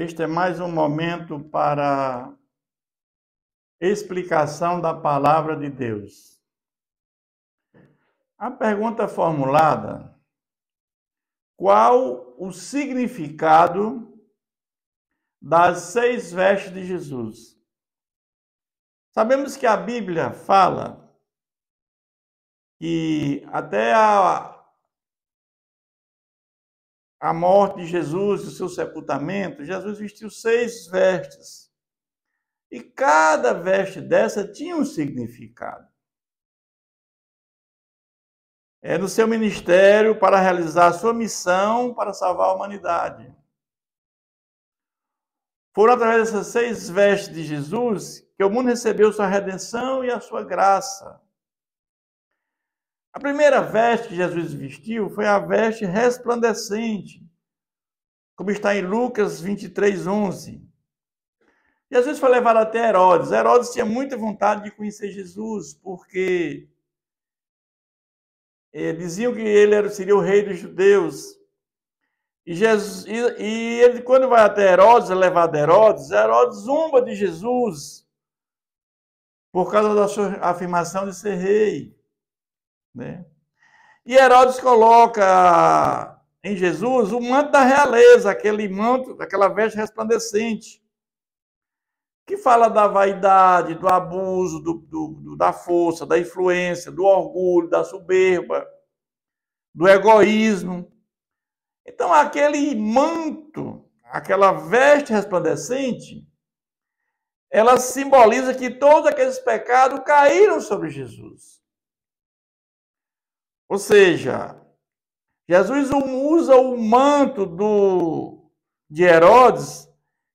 Este é mais um momento para explicação da palavra de Deus. A pergunta formulada: qual o significado das 6 vestes de Jesus? Sabemos que a Bíblia fala que até a morte de Jesus e o seu sepultamento, Jesus vestiu 6 vestes. E cada veste dessa tinha um significado. No seu ministério para realizar a sua missão para salvar a humanidade. Foram através dessas 6 vestes de Jesus que o mundo recebeu sua redenção e a sua graça. A primeira veste que Jesus vestiu foi a veste resplandecente, como está em Lucas 23:11. Jesus foi levado até Herodes. Herodes tinha muita vontade de conhecer Jesus, porque diziam que ele seria o rei dos judeus. E ele, quando vai até Herodes, é levado a Herodes, Herodes zomba de Jesus, por causa da sua afirmação de ser rei. Né? E Herodes coloca em Jesus o manto da realeza, aquele manto, aquela veste resplandecente, que fala da vaidade, do abuso, da força, da influência, do orgulho, da soberba, do egoísmo. Então, aquele manto, aquela veste resplandecente, ela simboliza que todos aqueles pecados caíram sobre Jesus. Ou seja, Jesus usa o manto de Herodes,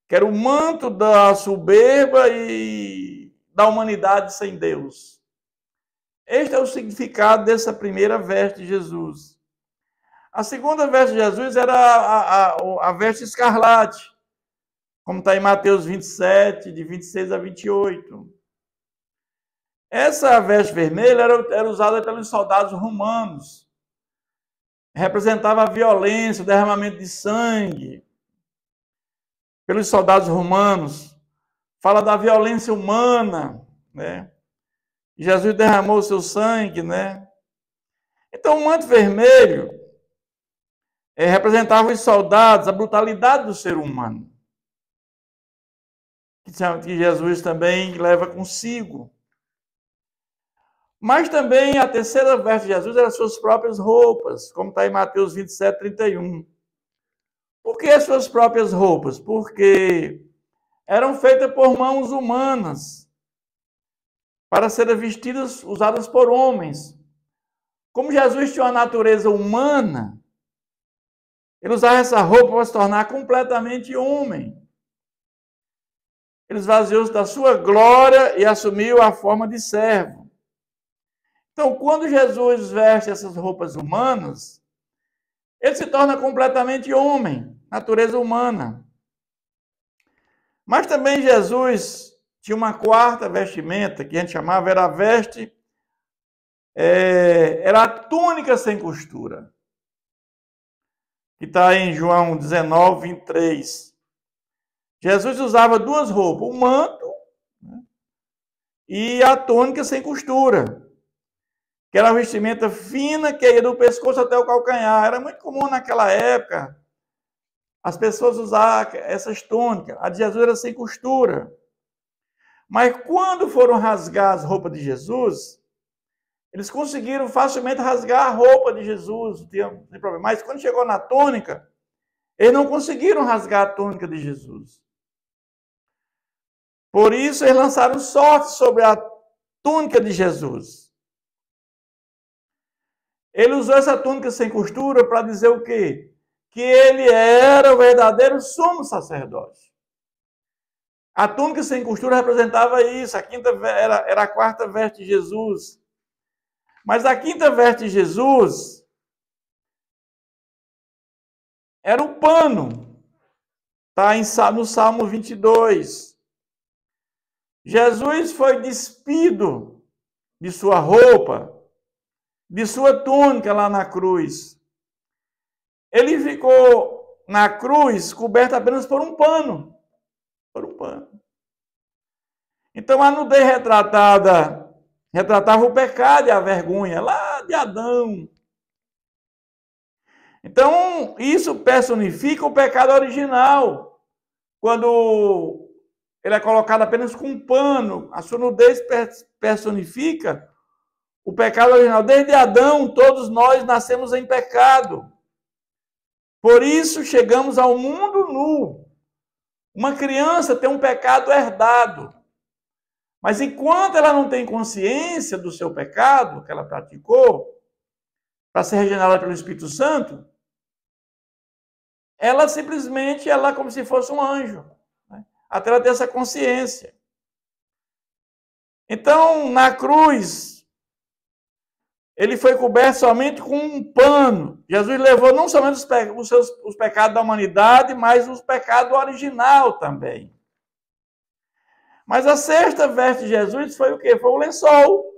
que era o manto da soberba e da humanidade sem Deus. Este é o significado dessa primeira veste de Jesus. A segunda veste de Jesus era a veste escarlate, como está em Mateus 27, de 26 a 28. Essa veste vermelha era usada pelos soldados romanos. Representava a violência, o derramamento de sangue. Pelos soldados romanos. Fala da violência humana, né? Jesus derramou o seu sangue, né? Então, o manto vermelho representava os soldados, a brutalidade do ser humano, que Jesus também leva consigo. Mas também a terceira veste de Jesus eram as suas próprias roupas, como está em Mateus 27, 31. Por que as suas próprias roupas? Porque eram feitas por mãos humanas, para serem vestidas, usadas por homens. Como Jesus tinha uma natureza humana, ele usava essa roupa para se tornar completamente homem. Ele esvaziou-se da sua glória e assumiu a forma de servo. Então, quando Jesus veste essas roupas humanas, ele se torna completamente homem, natureza humana. Mas também Jesus tinha uma quarta vestimenta, que a gente chamava, era a veste, era a túnica sem costura. Que está em João 19, 23. Jesus usava 2 roupas, o manto, né, e a túnica sem costura, que era uma vestimenta fina que ia do pescoço até o calcanhar. Era muito comum naquela época as pessoas usarem essas túnicas. A de Jesus era sem costura. Mas quando foram rasgar as roupas de Jesus, eles conseguiram facilmente rasgar a roupa de Jesus, não tem problema. Mas quando chegou na túnica, eles não conseguiram rasgar a túnica de Jesus. Por isso, eles lançaram sorte sobre a túnica de Jesus. Ele usou essa túnica sem costura para dizer o quê? Que ele era o verdadeiro sumo sacerdote. A túnica sem costura representava isso. A quinta era a quarta veste de Jesus. Mas a quinta veste de Jesus era o pano. Está no Salmo 22. Jesus foi despido de sua roupa, de sua túnica lá na cruz. Ele ficou na cruz coberto apenas por um pano. Por um pano. Então a nudez retratava o pecado e a vergonha lá de Adão. Então isso personifica o pecado original. Quando ele é colocado apenas com um pano, a sua nudez personifica o pecado original. Desde Adão, todos nós nascemos em pecado. Por isso chegamos ao mundo nu. Uma criança tem um pecado herdado. Mas enquanto ela não tem consciência do seu pecado que ela praticou, para ser regenerada pelo Espírito Santo, ela simplesmente, como se fosse um anjo, né? Até ela ter essa consciência. Então, na cruz, ele foi coberto somente com um pano. Jesus levou não somente os pecados da humanidade, mas os pecados original também. Mas a sexta veste de Jesus foi o quê? Foi o lençol.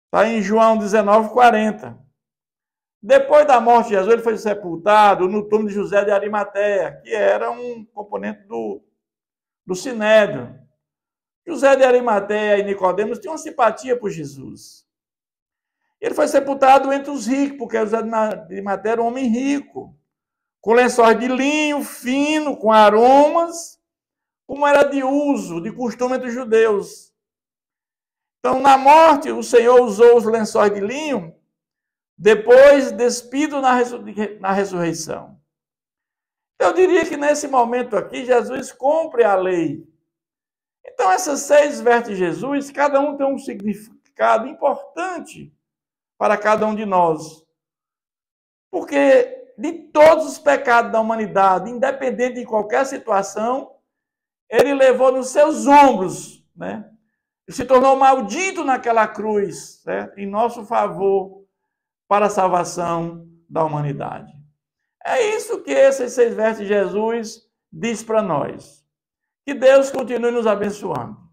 Está em João 19:40. Depois da morte de Jesus, ele foi sepultado no túmulo de José de Arimateia, que era um componente do Sinédrio. José de Arimateia e Nicodemos tinham simpatia por Jesus. Ele foi sepultado entre os ricos, porque José de Arimateia era um homem rico, com lençóis de linho fino, com aromas, como era de uso, de costume entre os judeus. Então, na morte, o Senhor usou os lençóis de linho, depois despido na ressurreição. Eu diria que nesse momento aqui, Jesus cumpre a lei. Então, essas 6 vestes de Jesus, cada um tem um significado importante para cada um de nós. Porque de todos os pecados da humanidade, independente de qualquer situação, ele levou nos seus ombros, né? Ele se tornou maldito naquela cruz, certo? Em nosso favor, para a salvação da humanidade. É isso que esses 6 vestes de Jesus diz para nós. Que Deus continue nos abençoando.